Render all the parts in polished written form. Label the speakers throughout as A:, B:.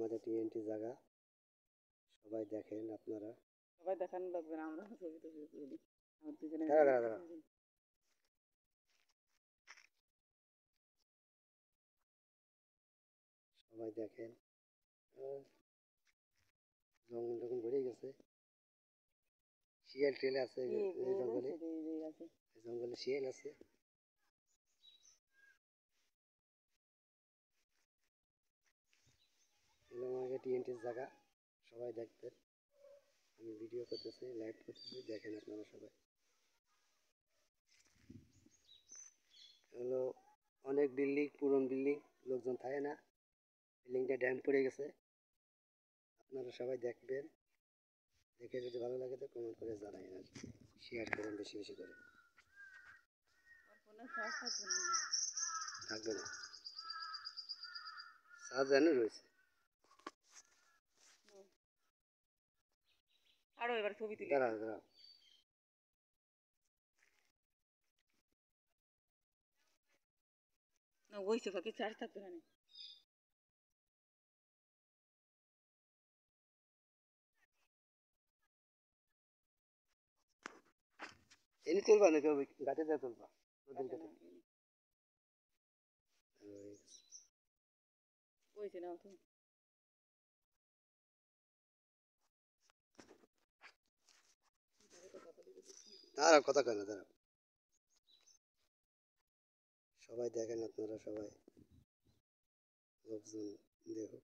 A: আমাদের টিএনটি জায়গা সবাই দেখেন আপনারা।
B: সবাই দেখানো লাগবে না, আমরা ছবি তো তুলি আমার দুজনে।
A: দাঁড়া সবাই দেখেন, জঙ্গল যখন ভরে গেছে, শিয়াল টেলে আছে জঙ্গলে, জঙ্গলে শিয়াল আছে। এগুলো আমাকে টিএনটির জায়গা, সবাই দেখবেন। আমি ভিডিও করতেছি, লাইভ করতেছি, দেখেন আপনারা সবাই। হলো অনেক বিল্ডিং, পুরন বিল্ডিং, লোকজন থাকে না, বিল্ডিংটা ড্যাম পড়ে গেছে। আপনারা সবাই দেখবেন, দেখে যদি ভালো লাগে তো কমেন্ট করে জানাই, আর শেয়ার করেন বেশি বেশি করে। থাকবে না, সাজানো রয়েছে।
B: আরো এবার ছবি তুলি।
A: দাঁড়া
B: না ওইসে বাকি চার্জ থাকবে না।
A: এনে তুলবা নাকি গাছে যা তুলবা?
B: ওইসে নাও তো।
A: দাঁড়া, কথা কয় না, দাঁড়া। সবাই দেখেন আপনারা সবাই, লোকজন দেখো।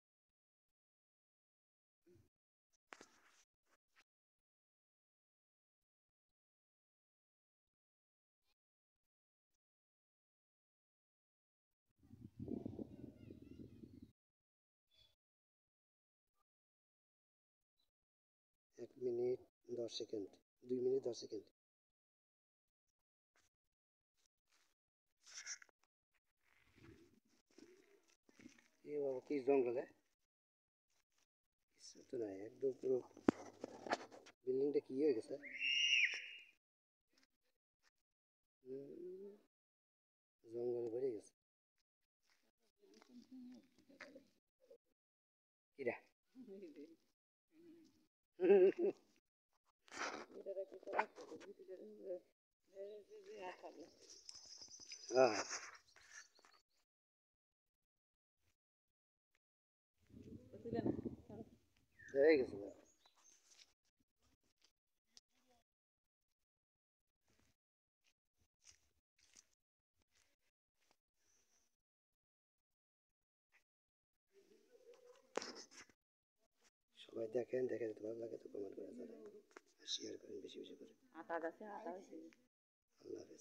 A: এক মিনিট 10 সেকেন্ড, 2 মিনিট 10 সেকেন্ড। এ বাবা, কি জঙ্গলে কিছু তো নাই, একদম পুরো বিল্ডিংটা কি হয়ে গেছে। জঙ্গলে ভরে গেছে। কিরা হ্যাঁ, হয়ে গেছে। সবাই দেখেন, দেখে যদি ভালো লাগে তো কমেন্ট করে জানাবেন, শেয়ার করেন বেশি বেশি করে।
B: আটা আছে, আটা আছে।
A: আল্লাহ হাফেজ।